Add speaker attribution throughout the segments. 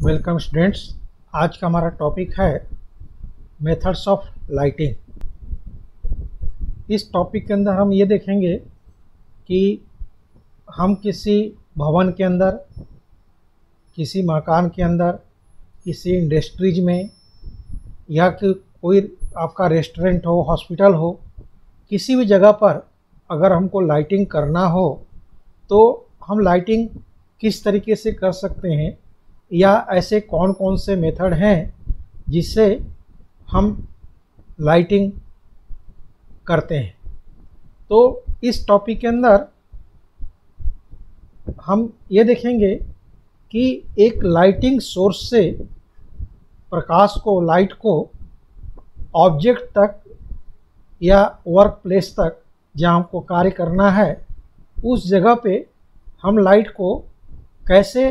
Speaker 1: Welcome students. आज का हमारा टॉपिक है मेथड्स ऑफ लाइटिंग। इस टॉपिक के अंदर हम ये देखेंगे कि हम किसी भवन के अंदर, किसी मकान के अंदर, किसी इंडस्ट्रीज में या कि कोई आपका रेस्टोरेंट हो, हॉस्पिटल हो, किसी भी जगह पर अगर हमको लाइटिंग करना हो तो हम लाइटिंग किस तरीके से कर सकते हैं या ऐसे कौन कौन से मेथड हैं जिससे हम लाइटिंग करते हैं। तो इस टॉपिक के अंदर हम ये देखेंगे कि एक लाइटिंग सोर्स से प्रकाश को, लाइट को ऑब्जेक्ट तक या वर्क प्लेस तक जहाँ हमको कार्य करना है उस जगह पे हम लाइट को कैसे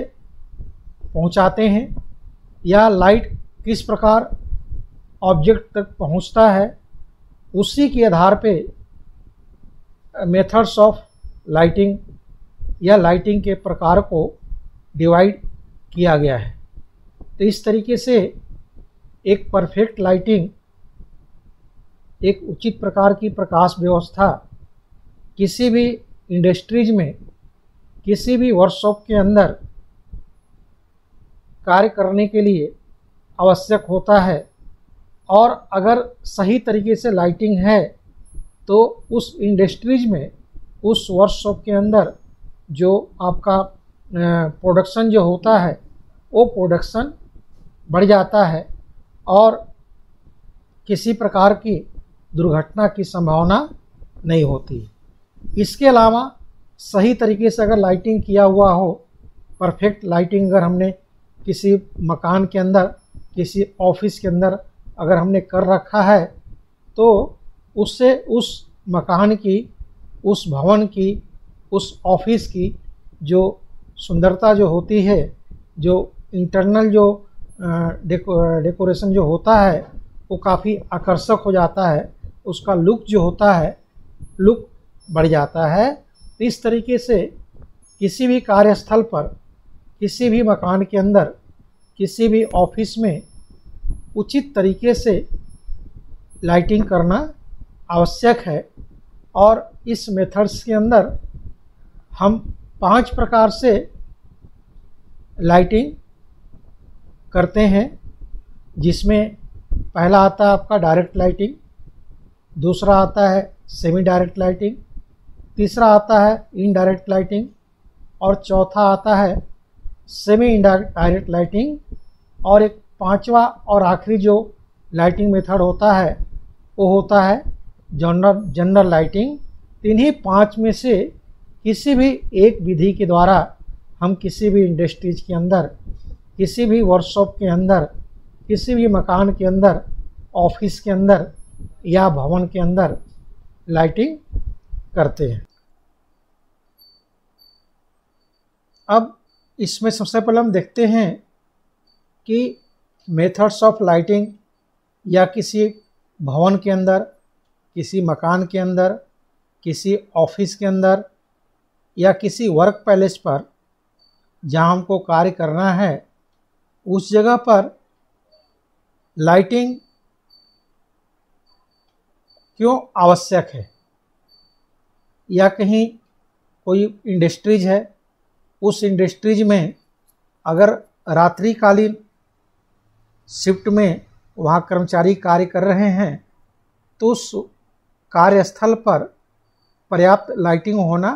Speaker 1: पहुंचाते हैं या लाइट किस प्रकार ऑब्जेक्ट तक पहुंचता है, उसी के आधार पे मेथड्स ऑफ लाइटिंग या लाइटिंग के प्रकार को डिवाइड किया गया है। तो इस तरीके से एक परफेक्ट लाइटिंग, एक उचित प्रकार की प्रकाश व्यवस्था किसी भी इंडस्ट्रीज में, किसी भी वर्कशॉप के अंदर कार्य करने के लिए आवश्यक होता है। और अगर सही तरीके से लाइटिंग है तो उस इंडस्ट्रीज में, उस वर्कशॉप के अंदर जो आपका प्रोडक्शन जो होता है वो प्रोडक्शन बढ़ जाता है और किसी प्रकार की दुर्घटना की संभावना नहीं होती। इसके अलावा सही तरीके से अगर लाइटिंग किया हुआ हो, परफेक्ट लाइटिंग अगर हमने किसी मकान के अंदर, किसी ऑफिस के अंदर अगर हमने कर रखा है तो उससे उस मकान की, उस भवन की, उस ऑफिस की जो सुंदरता जो होती है, जो इंटरनल जो डेकोरेशन जो होता है वो काफ़ी आकर्षक हो जाता है, उसका लुक जो होता है, लुक बढ़ जाता है। तो इस तरीके से किसी भी कार्यस्थल पर, किसी भी मकान के अंदर, किसी भी ऑफिस में उचित तरीके से लाइटिंग करना आवश्यक है। और इस मेथड्स के अंदर हम 5 प्रकार से लाइटिंग करते हैं, जिसमें पहला आता है आपका डायरेक्ट लाइटिंग, दूसरा आता है सेमी डायरेक्ट लाइटिंग, तीसरा आता है इनडायरेक्ट लाइटिंग और चौथा आता है सेमी इनडायरेक्ट लाइटिंग। और एक पांचवा और आखिरी जो लाइटिंग मेथड होता है वो होता है जनरल लाइटिंग। इन्हीं 5 में से किसी भी एक विधि के द्वारा हम किसी भी इंडस्ट्रीज के अंदर, किसी भी वर्कशॉप के अंदर, किसी भी मकान के अंदर, ऑफिस के अंदर या भवन के अंदर लाइटिंग करते हैं। अब इसमें सबसे पहले हम देखते हैं कि मेथड्स ऑफ लाइटिंग या किसी भवन के अंदर, किसी मकान के अंदर, किसी ऑफिस के अंदर या किसी वर्क प्लेस पर जहाँ हमको कार्य करना है उस जगह पर लाइटिंग क्यों आवश्यक है। या कहीं कोई इंडस्ट्रीज है, उस इंडस्ट्रीज में अगर रात्रिकालीन शिफ्ट में वहाँ कर्मचारी कार्य कर रहे हैं तो उस कार्यस्थल पर पर्याप्त लाइटिंग होना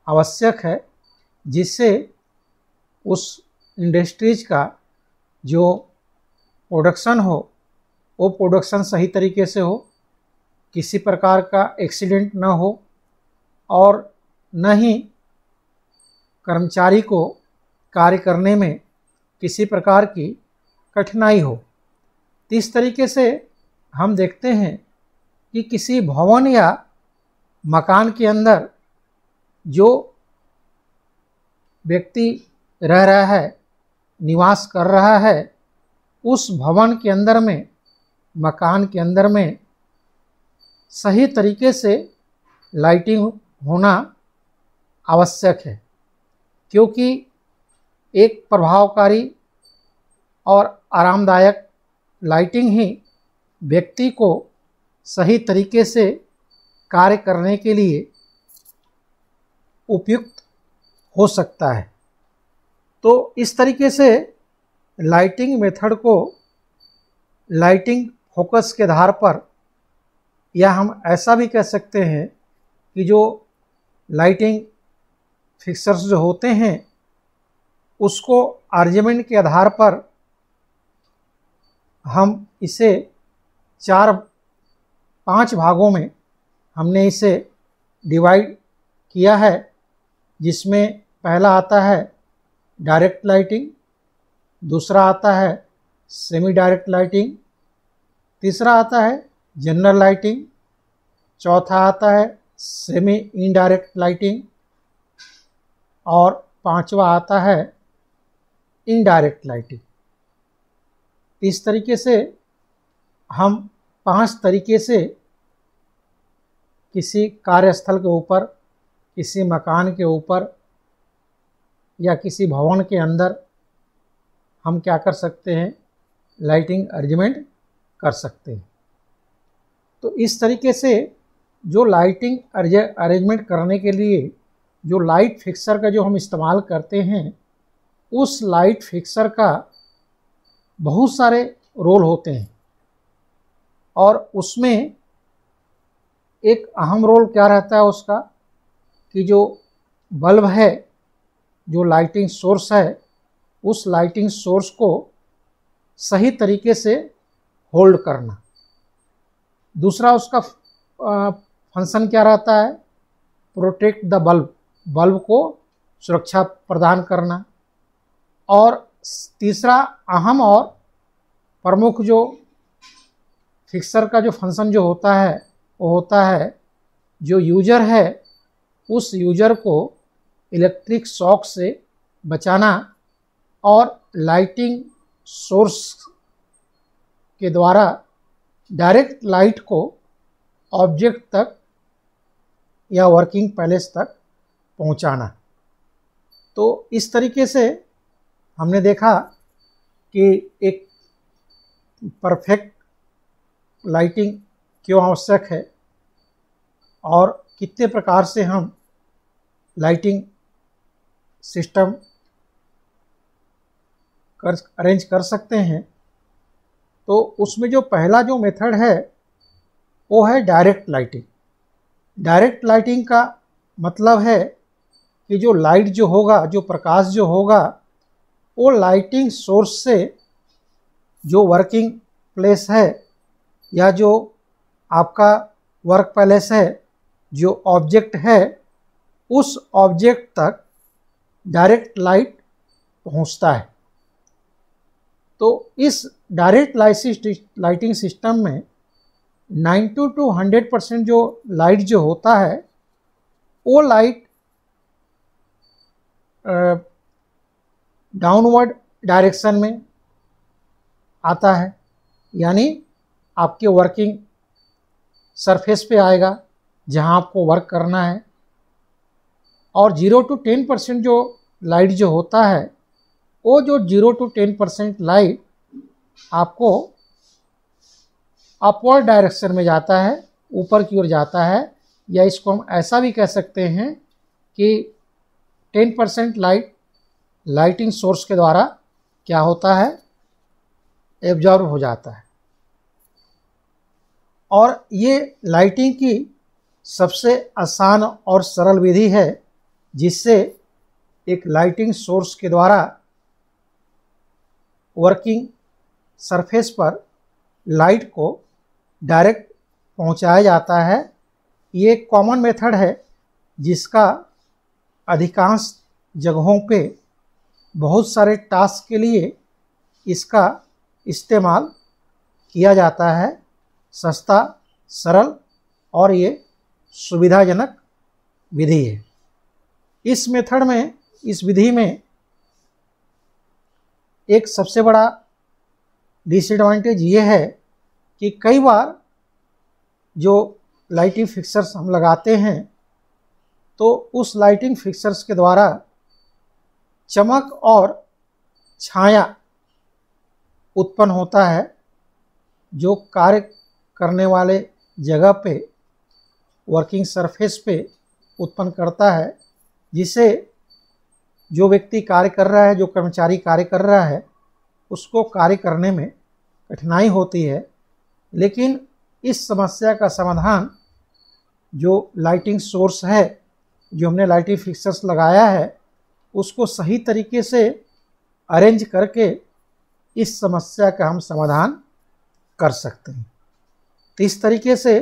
Speaker 1: आवश्यक है, जिससे उस इंडस्ट्रीज का जो प्रोडक्शन हो वो प्रोडक्शन सही तरीके से हो, किसी प्रकार का एक्सीडेंट न हो और न ही कर्मचारी को कार्य करने में किसी प्रकार की कठिनाई हो। इस तरीके से हम देखते हैं कि किसी भवन या मकान के अंदर जो व्यक्ति रह रहा है, निवास कर रहा है, उस भवन के अंदर में, मकान के अंदर में सही तरीके से लाइटिंग होना आवश्यक है। क्योंकि एक प्रभावकारी और आरामदायक लाइटिंग ही व्यक्ति को सही तरीके से कार्य करने के लिए उपयुक्त हो सकता है। तो इस तरीके से लाइटिंग मेथड को लाइटिंग फोकस के आधार पर, या हम ऐसा भी कह सकते हैं कि जो लाइटिंग फिक्सर्स जो होते हैं उसको अरेंजमेंट के आधार पर हम इसे 4-5 भागों में हमने इसे डिवाइड किया है, जिसमें पहला आता है डायरेक्ट लाइटिंग, दूसरा आता है सेमी डायरेक्ट लाइटिंग, तीसरा आता है जनरल लाइटिंग, चौथा आता है सेमी इनडायरेक्ट लाइटिंग और पांचवा आता है इनडायरेक्ट लाइटिंग। इस तरीके से हम 5 तरीके से किसी कार्यस्थल के ऊपर, किसी मकान के ऊपर या किसी भवन के अंदर हम क्या कर सकते हैं, लाइटिंग अरेंजमेंट कर सकते हैं। तो इस तरीके से जो लाइटिंग अरेंजमेंट करने के लिए जो लाइट फिक्सर का जो हम इस्तेमाल करते हैं, उस लाइट फिक्सर का बहुत सारे रोल होते हैं और उसमें एक अहम रोल क्या रहता है उसका, कि जो बल्ब है, जो लाइटिंग सोर्स है, उस लाइटिंग सोर्स को सही तरीके से होल्ड करना। दूसरा उसका फंक्शन क्या रहता है, प्रोटेक्ट द बल्ब, बल्ब को सुरक्षा प्रदान करना। और तीसरा अहम और प्रमुख जो फिक्सर का जो फंक्शन जो होता है वो होता है जो यूजर है उस यूजर को इलेक्ट्रिक शॉक से बचाना और लाइटिंग सोर्स के द्वारा डायरेक्ट लाइट को ऑब्जेक्ट तक या वर्किंग पैलेस तक पहुंचाना। तो इस तरीके से हमने देखा कि एक परफेक्ट लाइटिंग क्यों आवश्यक है और कितने प्रकार से हम लाइटिंग सिस्टम अरेंज कर सकते हैं। तो उसमें जो पहला जो मेथड है वो है डायरेक्ट लाइटिंग। डायरेक्ट लाइटिंग का मतलब है कि जो लाइट जो होगा, जो प्रकाश जो होगा, वो लाइटिंग सोर्स से जो वर्किंग प्लेस है या जो आपका वर्क पैलेस है, जो ऑब्जेक्ट है, उस ऑब्जेक्ट तक डायरेक्ट लाइट पहुंचता है। तो इस डायरेक्ट लाइटिंग सिस्टम में 90 to 100% जो लाइट जो होता है वो लाइट डाउनवर्ड डायरेक्शन में आता है, यानी आपके वर्किंग सरफेस पे आएगा जहां आपको वर्क करना है। और 0 to 10% जो लाइट जो होता है वो जो 0 to 10% लाइट आपको अपवर्ड डायरेक्शन में जाता है, ऊपर की ओर जाता है, या इसको हम ऐसा भी कह सकते हैं कि 10% लाइट लाइटिंग सोर्स के द्वारा क्या होता है, एब्जॉर्ब हो जाता है। और ये लाइटिंग की सबसे आसान और सरल विधि है जिससे एक लाइटिंग सोर्स के द्वारा वर्किंग सरफेस पर लाइट को डायरेक्ट पहुंचाया जाता है। ये एक कॉमन मेथड है जिसका अधिकांश जगहों पे बहुत सारे टास्क के लिए इसका इस्तेमाल किया जाता है। सस्ता, सरल और ये सुविधाजनक विधि है। इस मेथड में, इस विधि में एक सबसे बड़ा डिसएडवांटेज ये है कि कई बार जो लाइटिंग फिक्सर्स हम लगाते हैं तो उस लाइटिंग फिक्सर्स के द्वारा चमक और छाया उत्पन्न होता है जो कार्य करने वाले जगह पे, वर्किंग सरफेस पे उत्पन्न करता है, जिसे जो व्यक्ति कार्य कर रहा है, जो कर्मचारी कार्य कर रहा है, उसको कार्य करने में कठिनाई होती है। लेकिन इस समस्या का समाधान जो लाइटिंग सोर्स है, जो हमने लाइटिंग फिक्सर्स लगाया है, उसको सही तरीके से अरेंज करके इस समस्या का हम समाधान कर सकते हैं। तो इस तरीके से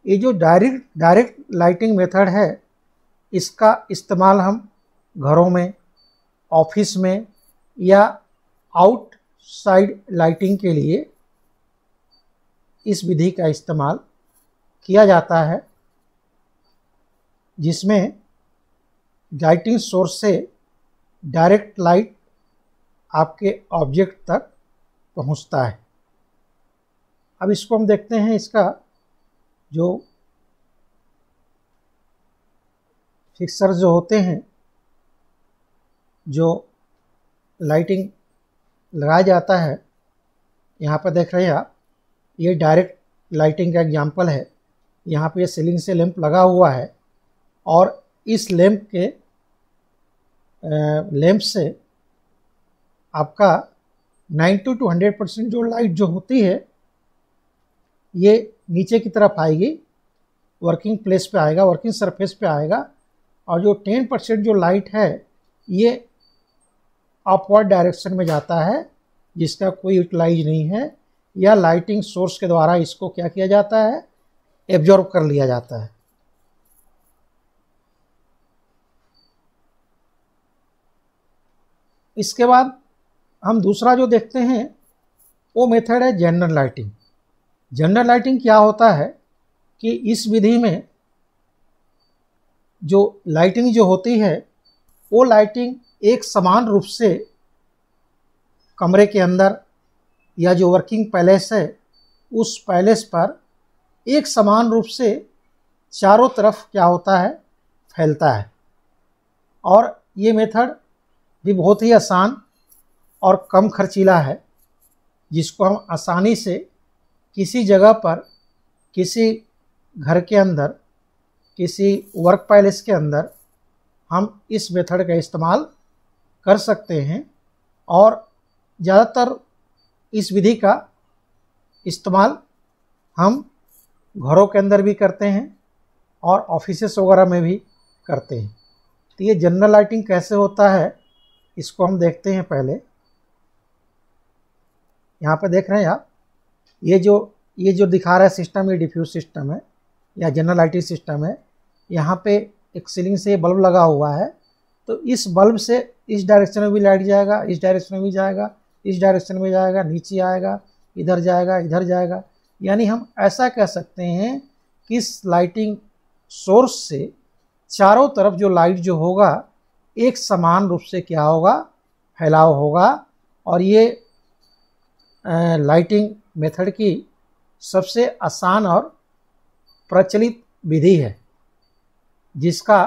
Speaker 1: ये जो डायरेक्ट लाइटिंग मेथड है, इसका इस्तेमाल हम घरों में, ऑफिस में या आउटसाइड लाइटिंग के लिए इस विधि का इस्तेमाल किया जाता है, जिसमें लाइटिंग सोर्स से डायरेक्ट लाइट आपके ऑब्जेक्ट तक पहुंचता है। अब इसको हम देखते हैं, इसका जो फिक्सर जो होते हैं, जो लाइटिंग लगाया जाता है, यहाँ पर देख रहे हैं आप, ये डायरेक्ट लाइटिंग का एग्जांपल है। यहाँ पे सीलिंग से लैंप लगा हुआ है और इस लैंप के लैंप से आपका 90 to 100% जो लाइट जो होती है, ये नीचे की तरफ आएगी, वर्किंग प्लेस पे आएगा, वर्किंग सरफेस पे आएगा, और जो 10% जो लाइट है ये अपवर्ड डायरेक्शन में जाता है, जिसका कोई यूटिलाइज नहीं है, या लाइटिंग सोर्स के द्वारा इसको क्या किया जाता है, एब्जॉर्ब कर लिया जाता है। इसके बाद हम दूसरा जो देखते हैं वो मेथड है जनरल लाइटिंग। जनरल लाइटिंग क्या होता है कि इस विधि में जो लाइटिंग जो होती है, वो लाइटिंग एक समान रूप से कमरे के अंदर या जो वर्किंग पैलेस है, उस पैलेस पर एक समान रूप से चारों तरफ क्या होता है, फैलता है। और ये मेथड भी बहुत ही आसान और कम खर्चीला है, जिसको हम आसानी से किसी जगह पर, किसी घर के अंदर, किसी वर्क पैलेस के अंदर हम इस मेथड का इस्तेमाल कर सकते हैं। और ज़्यादातर इस विधि का इस्तेमाल हम घरों के अंदर भी करते हैं और ऑफिसेस वगैरह में भी करते हैं। तो ये जनरल लाइटिंग कैसे होता है, इसको हम देखते हैं। पहले यहाँ पे देख रहे हैं आप, ये जो दिखा रहा है सिस्टम, ये डिफ्यूज सिस्टम है या जनरल लाइटिंग सिस्टम है। यहाँ पे एक सीलिंग से बल्ब लगा हुआ है, तो इस बल्ब से इस डायरेक्शन में भी लाइट जाएगा, इस डायरेक्शन में भी जाएगा, इस डायरेक्शन में जाएगा, नीचे आएगा, इधर जाएगा, इधर जाएगा। यानी हम ऐसा कह सकते हैं कि इस लाइटिंग सोर्स से चारों तरफ जो लाइट जो होगा, एक समान रूप से क्या होगा, फैलाव होगा। और ये लाइटिंग मेथड की सबसे आसान और प्रचलित विधि है, जिसका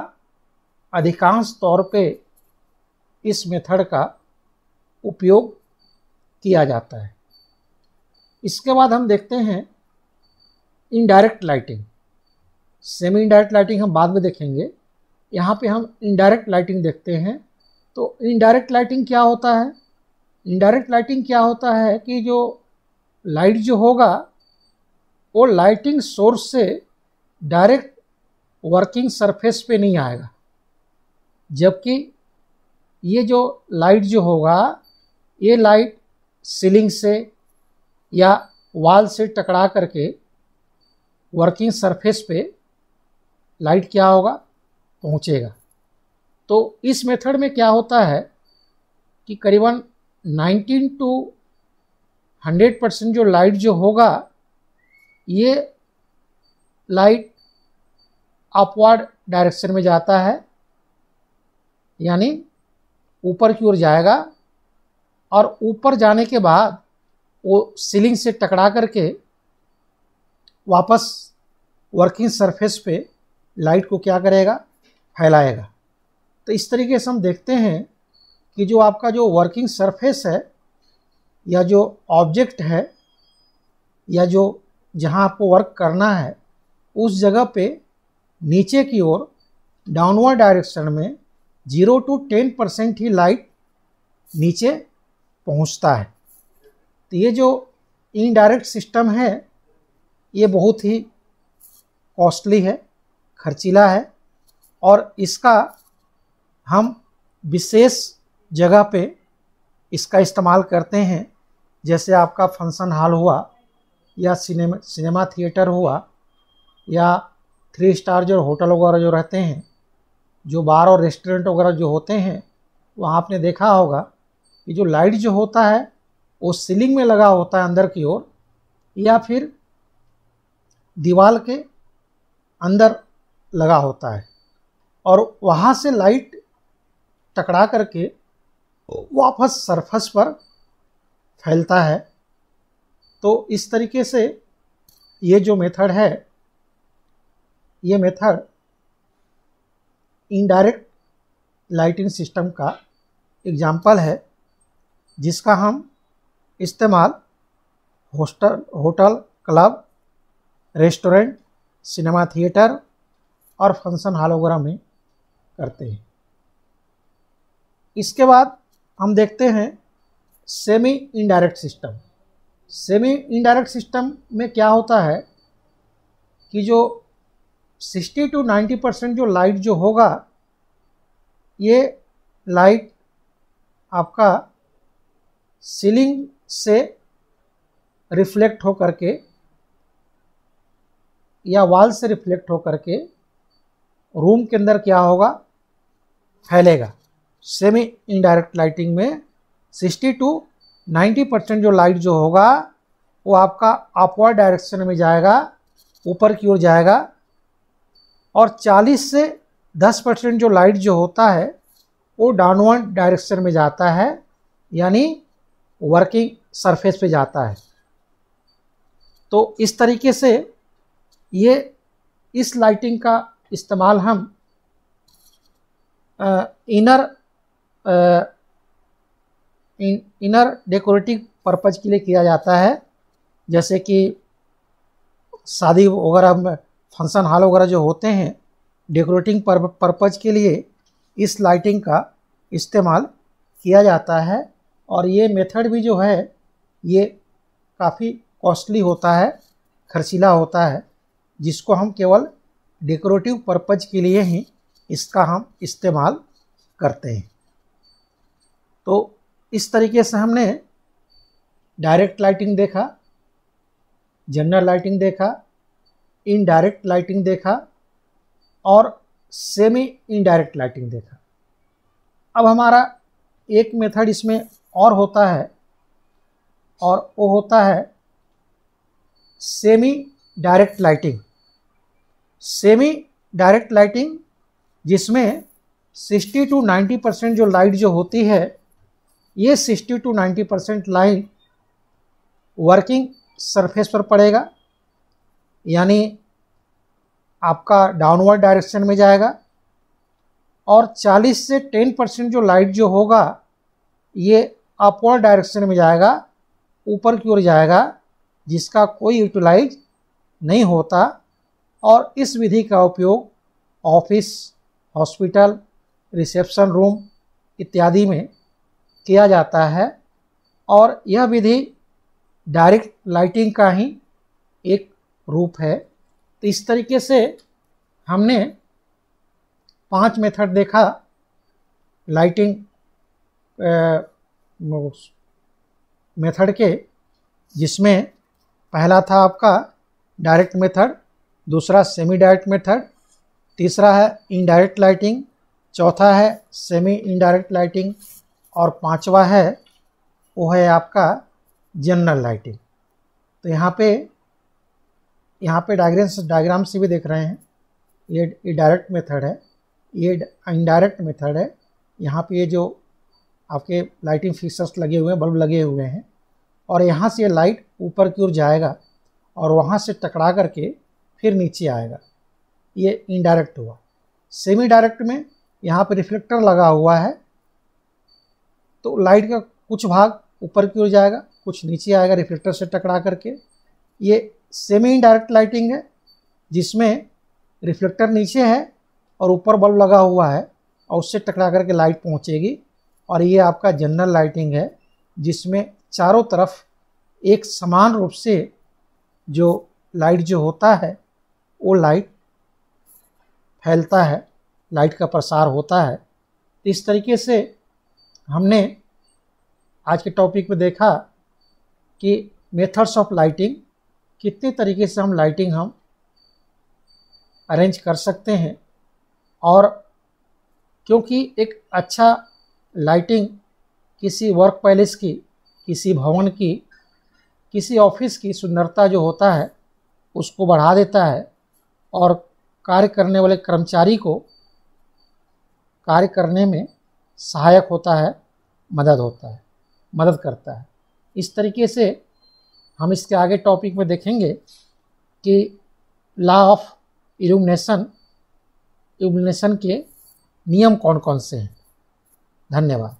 Speaker 1: अधिकांश तौर पे इस मेथड का उपयोग किया जाता है। इसके बाद हम देखते हैं indirect lighting. Semi indirect lighting हम बाद में देखेंगे, यहाँ पे हम इनडायरेक्ट लाइटिंग देखते हैं। तो इनडायरेक्ट लाइटिंग क्या होता है? इनडायरेक्ट लाइटिंग क्या होता है कि जो लाइट जो होगा वो लाइटिंग सोर्स से डायरेक्ट वर्किंग सरफेस पे नहीं आएगा, जबकि ये जो लाइट जो होगा, ये लाइट सीलिंग से या वॉल से टकरा करके वर्किंग सरफेस पे लाइट क्या होगा, पहुंचेगा। तो इस मेथड में क्या होता है कि करीबन 19 to 100% जो लाइट जो होगा, ये लाइट अपवर्ड डायरेक्शन में जाता है, यानी ऊपर की ओर जाएगा, और ऊपर जाने के बाद वो सीलिंग से टकरा करके वापस वर्किंग सरफेस पे लाइट को क्या करेगा, फैलाएगा। तो इस तरीके से हम देखते हैं कि जो आपका जो वर्किंग सरफेस है, या जो ऑब्जेक्ट है या जो जहाँ आपको वर्क करना है उस जगह पे नीचे की ओर डाउनवर्ड डायरेक्शन में 0 to 10% ही लाइट नीचे पहुँचता है। तो ये जो इनडायरेक्ट सिस्टम है ये बहुत ही कॉस्टली है, खर्चीला है, और इसका हम विशेष जगह पे इसका इस्तेमाल करते हैं। जैसे आपका फंक्शन हॉल हुआ या सिनेमा थिएटर हुआ या 3 स्टार जो होटल वगैरह जो रहते हैं, जो बार और रेस्टोरेंट वगैरह जो होते हैं, वहाँ आपने देखा होगा कि जो लाइट जो होता है वो सीलिंग में लगा होता है अंदर की ओर, या फिर दीवार के अंदर लगा होता है, और वहाँ से लाइट टकरा करके वापस सरफेस पर फैलता है। तो इस तरीके से ये जो मेथड है, ये मेथड इनडायरेक्ट लाइटिंग सिस्टम का एग्जाम्पल है, जिसका हम इस्तेमाल hotel, club, restaurant, cinema theatre और फंक्शन हॉल वगैरह में करते हैं। इसके बाद हम देखते हैं semi indirect system. Semi indirect system में क्या होता है कि जो 60 to 90% जो लाइट जो होगा, ये लाइट आपका सीलिंग से रिफ्लेक्ट हो करके या वॉल से रिफ्लेक्ट हो करके रूम के अंदर क्या होगा, फैलेगा। सेमी इनडायरेक्ट लाइटिंग में 60 to 90% जो लाइट जो होगा वो आपका अपवर्ड डायरेक्शन में जाएगा, ऊपर की ओर जाएगा, और 40 से 10% जो लाइट जो होता है वो डाउनवर्ड डायरेक्शन में जाता है, यानी वर्किंग सरफेस पे जाता है। तो इस तरीके से ये इस लाइटिंग का इस्तेमाल हम इनर डेकोरेटिव पर्पज़ के लिए किया जाता है। जैसे कि शादी वगैरह में फंक्शन हॉल वगैरह जो होते हैं, डेकोरेटिंग पर्पज़ के लिए इस लाइटिंग का इस्तेमाल किया जाता है। और ये मेथड भी जो है ये काफ़ी कॉस्टली होता है, खर्चीला होता है, जिसको हम केवल डेकोरेटिव पर्पज़ के लिए ही इसका हम इस्तेमाल करते हैं। तो इस तरीके से हमने डायरेक्ट लाइटिंग देखा, जनरल लाइटिंग देखा, इनडायरेक्ट लाइटिंग देखा और सेमी इनडायरेक्ट लाइटिंग देखा। अब हमारा एक मेथड इसमें और होता है, और वो होता है semi direct lighting. Semi direct lighting जिसमें 60 to 90% जो लाइट जो होती है, ये 60 to 90% लाइट वर्किंग सरफेस पर पड़ेगा, यानी आपका डाउनवर्ड डायरेक्शन में जाएगा, और 40 से 10% जो लाइट जो होगा ये अपवर्ड डायरेक्शन में जाएगा, ऊपर की ओर जाएगा, जिसका कोई यूटिलाइज नहीं होता। और इस विधि का उपयोग ऑफिस, हॉस्पिटल, रिसेप्शन रूम इत्यादि में किया जाता है, और यह विधि डायरेक्ट लाइटिंग का ही एक रूप है। तो इस तरीके से हमने 5 मेथड देखा लाइटिंग मेथड के, जिसमें पहला था आपका डायरेक्ट मेथड, दूसरा सेमी डायरेक्ट मेथड, तीसरा है इनडायरेक्ट लाइटिंग, चौथा है सेमी इनडायरेक्ट लाइटिंग, और पांचवा है वो है आपका जनरल लाइटिंग। तो यहाँ पे डायग्राम से भी देख रहे हैं, ये डायरेक्ट मेथड है, ये इनडायरेक्ट मेथड है। यहाँ पे ये जो आपके लाइटिंग फिक्सर्स लगे हुए हैं, बल्ब लगे हुए हैं, और यहाँ से ये लाइट ऊपर की ओर जाएगा और वहाँ से टकरा करके फिर नीचे आएगा, ये इनडायरेक्ट हुआ। सेमी डायरेक्ट में यहाँ पे रिफ्लेक्टर लगा हुआ है, तो लाइट का कुछ भाग ऊपर की ओर जाएगा, कुछ नीचे आएगा रिफ्लेक्टर से टकरा करके। ये सेमी इनडायरेक्ट लाइटिंग है जिसमें रिफ्लेक्टर नीचे है और ऊपर बल्ब लगा हुआ है और उससे टकरा करके लाइट पहुंचेगी। और ये आपका जनरल लाइटिंग है जिसमें चारों तरफ एक समान रूप से जो लाइट जो होता है वो लाइट फैलता है, लाइट का प्रसार होता है। इस तरीके से हमने आज के टॉपिक में देखा कि मेथड्स ऑफ लाइटिंग, कितने तरीके से हम लाइटिंग हम अरेंज कर सकते हैं। और क्योंकि एक अच्छा लाइटिंग किसी वर्क पैलेस की, किसी भवन की, किसी ऑफिस की सुंदरता जो होता है उसको बढ़ा देता है और कार्य करने वाले कर्मचारी को कार्य करने में सहायक होता है, मदद करता है। इस तरीके से हम इसके आगे टॉपिक में देखेंगे कि लॉ ऑफ इल्यूमिनेशन के नियम कौन कौन से हैं। धन्यवाद।